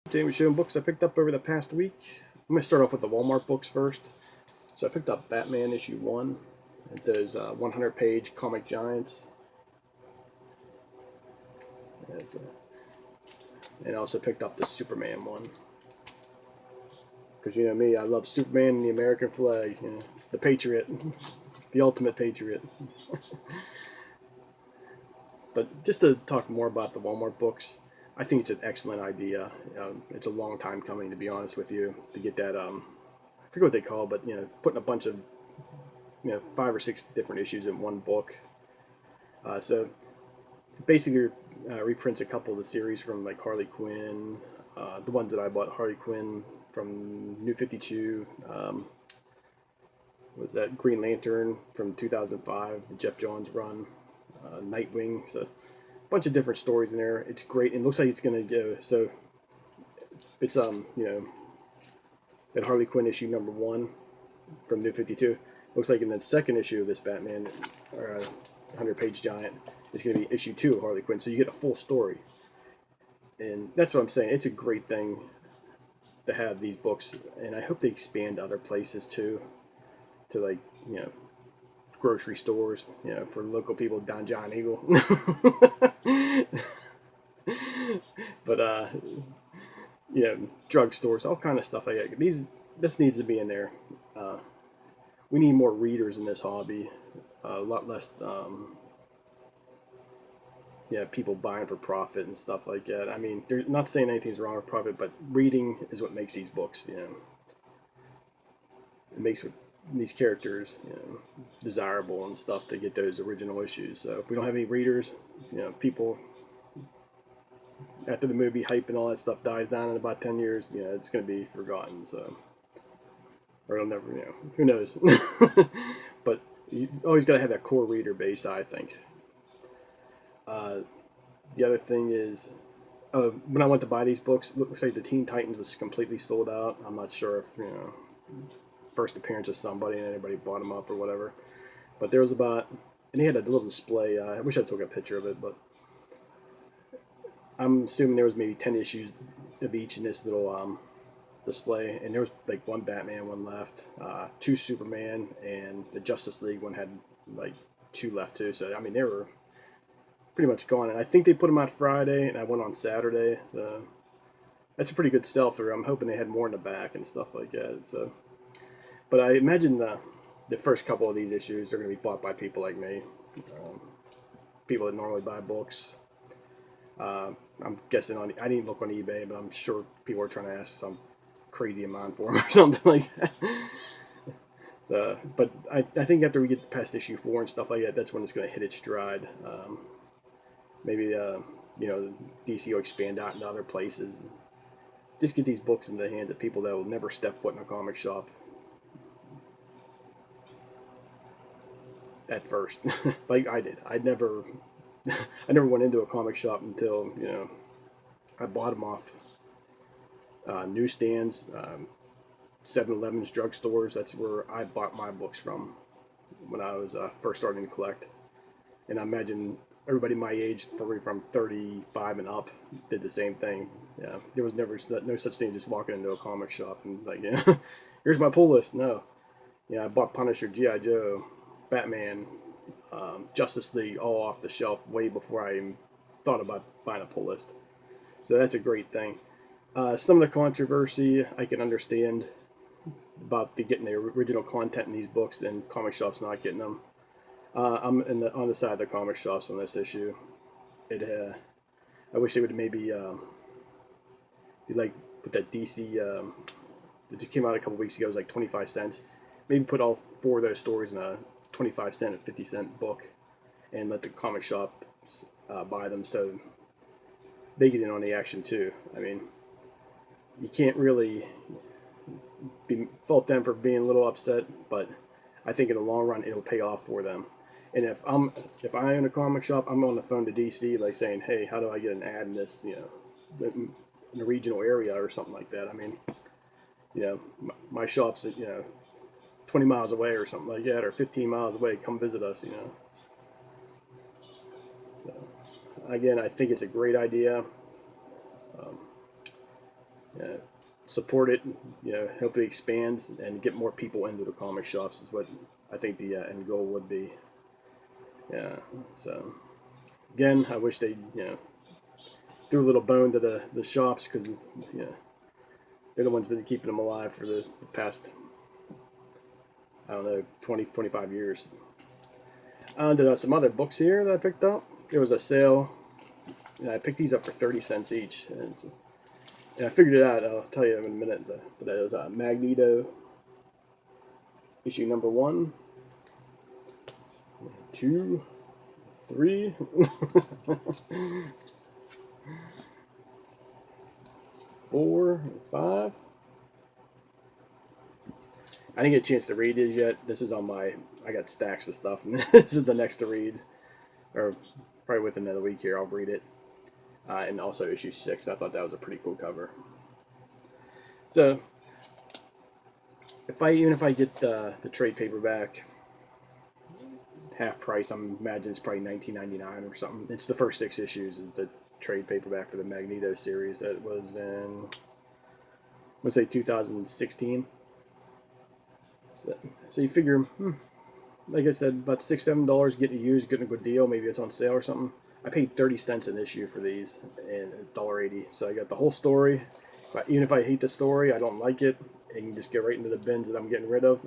Today we're showing books I picked up over the past week. I'm going to start off with the Wal-Mart books first. So I picked up Batman issue 1. Those 100-page comic giants. And I also picked up the Superman one. Because you know me, I love Superman and the American flag. You know, the Patriot. The ultimate Patriot. But just to talk more about the Wal-Mart books, I think it's an excellent idea. It's a long time coming, to be honest with you, to get that. I forget what they call it, but putting a bunch of 5 or 6 different issues in one book. So basically, reprints a couple of the series from like Harley Quinn, the ones that I bought. Harley Quinn from New 52. Was that Green Lantern from 2005, the Jeff Johns run, Nightwing. So a bunch of different stories in there. It's great. And it looks like it's gonna go. So it's that Harley Quinn issue number 1 from New 52. Looks like in the second issue of this Batman, or 100-page giant, is going to be issue 2 of Harley Quinn. So you get a full story. And that's what I'm saying. It's a great thing to have these books, and I hope they expand to other places too, to like grocery stores, for local people, Don John Eagle. But drugstores, all kind of stuff like that. This needs to be in there. We need more readers in this hobby. A lot less, people buying for profit and stuff like that. I mean, they're not saying anything's wrong with profit, but reading is what makes these books. It makes these characters, desirable and stuff to get those original issues. So if we don't have any readers, people after the movie hype and all that stuff dies down in about 10 years, it's going to be forgotten. So, or it'll never, who knows? But you always got to have that core reader base, I think. The other thing is, when I went to buy these books, it looks like the Teen Titans was completely sold out. I'm not sure if, first appearance of somebody and anybody bought them up or whatever. But there was about, and they had a little display. I wish I took a picture of it, but I'm assuming there was maybe 10 issues of each in this little display, and there was like 1 Batman, 1 left, 2 Superman, and the Justice League one had like 2 left too. So I mean, they were pretty much gone, and I think they put them out Friday, and I went on Saturday. So that's a pretty good sell through. I'm hoping they had more in the back and stuff like that. So, but I imagine the first couple of these issues are going to be bought by people like me, people that normally buy books. I'm guessing I didn't look on eBay, but I'm sure people are trying to ask some crazy amount for them or something like that. But I think after we get past issue 4 and stuff like that, that's when it's going to hit its stride. Maybe DC will expand out into other places. Just get these books in the hands of people that will never step foot in a comic shop at first, like I did. I never went into a comic shop until I bought them off newsstands, 7-Elevens, drugstores. That's where I bought my books from when I was first starting to collect. And I imagine everybody my age, probably from 35 and up, did the same thing. Yeah, there was never no such thing as just walking into a comic shop and like, here's my pull list. No, I bought Punisher, G.I. Joe, Batman, Justice League, all off the shelf way before I even thought about buying a pull list. So that's a great thing. Some of the controversy I can understand about getting the original content in these books and comic shops not getting them. I'm on the side of the comic shops on this issue. I wish they would maybe like put that DC that just came out a couple weeks ago. It was like 25 cents. Maybe put all 4 of those stories in a 25-cent and 50-cent book, and let the comic shop buy them so they get in on the action too. I mean, you can't really fault them for being a little upset, but I think in the long run it'll pay off for them. And if I own a comic shop, I'm on the phone to DC like saying, hey, how do I get an ad in this, in a regional area or something like that. I mean, my shop's 20 miles away or something like that, or 15 miles away. Come visit us, So again, I think it's a great idea. support it, hopefully expands and get more people into the comic shops is what I think the end goal would be. Yeah. So again, I wish they threw a little bone to the shops, because they're the ones been keeping them alive for the past, I don't know, 20, 25 years. There's some other books here that I picked up. There was a sale, and I picked these up for 30 cents each. And I figured it out. I'll tell you in a minute. But it was Magneto, issue number 1, 2, 3, 4, 5. I didn't get a chance to read these yet. This is on my, I got stacks of stuff, and this is the next to read, or probably within another week here I'll read it. And also issue 6. I thought that was a pretty cool cover. So, even if I get the trade paperback half price, I imagine it's probably $19.99 or something. It's the first 6 issues is the trade paperback for the Magneto series that was in, let's say 2016. So you figure, like I said, about $6-7 getting it used, getting a good deal. Maybe it's on sale or something. I paid 30 cents an issue for these, and $1.80. So I got the whole story. But even if I hate the story, I don't like it, I can just get right into the bins that I'm getting rid of.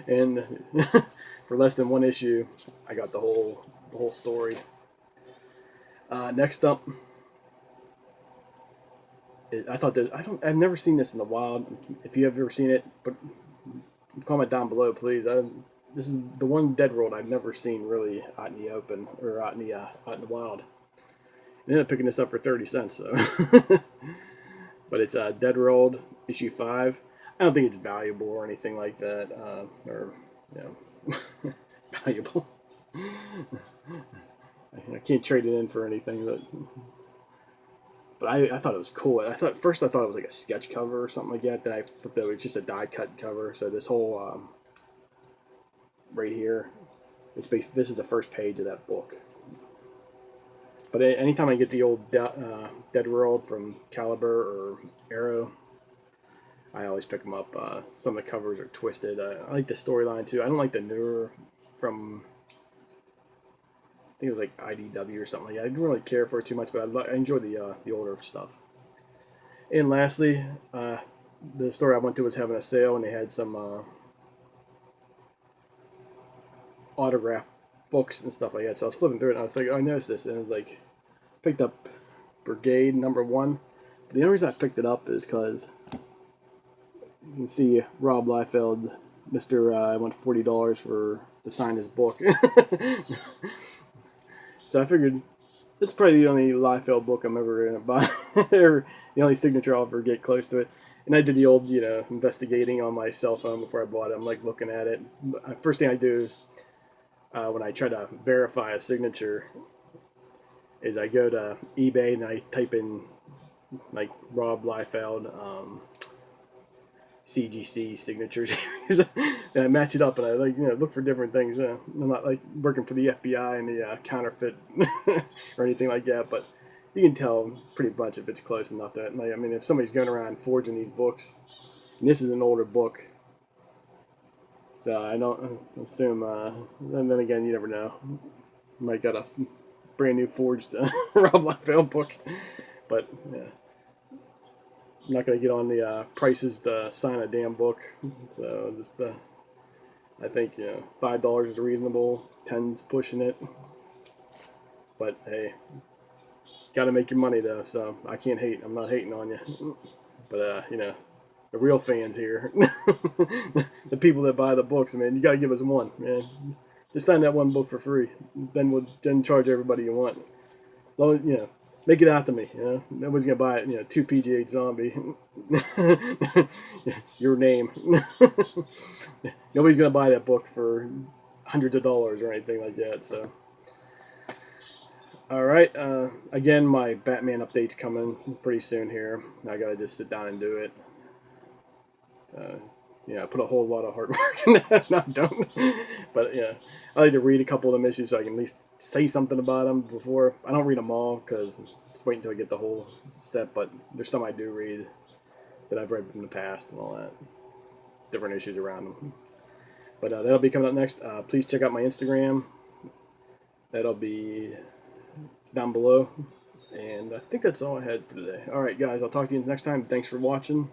And for less than 1 issue, I got the whole story. Next up, I thought I've never seen this in the wild. If you have ever seen it, but comment down below, please. This is the one Dead World I've never seen really out in the open, or out in the wild. I ended up picking this up for 30 cents. So, but it's Dead World issue 5. I don't think it's valuable or anything like that, or valuable. I can't trade it in for anything, but I thought it was cool. First I thought it was like a sketch cover or something like that. Then I thought that it was just a die cut cover. So this whole right here, this is the first page of that book. But anytime I get the old Dead World from Caliber or Arrow, I always pick them up. Some of the covers are twisted. I like the storyline too. I don't like the newer from, I think it was like IDW or something like that. I didn't really care for it too much, but I enjoy the older stuff. And lastly, the store I went to was having a sale, and they had some autograph books and stuff like that. So I was flipping through it, and I was like, oh, I noticed this, and it was like, picked up Brigade number 1. But the only reason I picked it up is because you can see Rob Liefeld, I went $40 to sign his book. So I figured this is probably the only Liefeld book I'm ever going to buy, or the only signature I'll ever get close to it. And I did the old, investigating on my cell phone before I bought it. I'm like looking at it. First thing I do is, when I try to verify a signature, is I go to eBay and I type in like Rob Liefeld CGC signatures, and I match it up, and I look for different things. I'm not like working for the FBI and the counterfeit or anything like that, but you can tell pretty much if it's close enough that, if somebody's going around forging these books, and this is an older book, so I don't assume. And then again, you never know. You might got a brand new forged Rob Liefeld book, but yeah. I'm not going to get on the prices to sign a damn book. So just, I think, $5 is reasonable. 10's pushing it. But hey, got to make your money though. So I can't hate. I'm not hating on you. But the real fans here, the people that buy the books, man, you got to give us one, man. Just sign that one book for free. Then we'll charge everybody you want. Make it out to me, Nobody's gonna buy it, 2 PGH Zombie. Your name. Nobody's gonna buy that book for hundreds of dollars or anything like that. So, all right. Again, my Batman update's coming pretty soon here. I gotta just sit down and do it. I put a whole lot of hard work in that. No, I don't. But I like to read a couple of them issues so I can at least say something about them before. I don't read them all because just wait until I get the whole set. But there's some I do read. that I've read in the past and all that, different issues around them. But that'll be coming up next. Please check out my Instagram. That'll be down below. And I think that's all I had for today. All right, guys, I'll talk to you next time. Thanks for watching.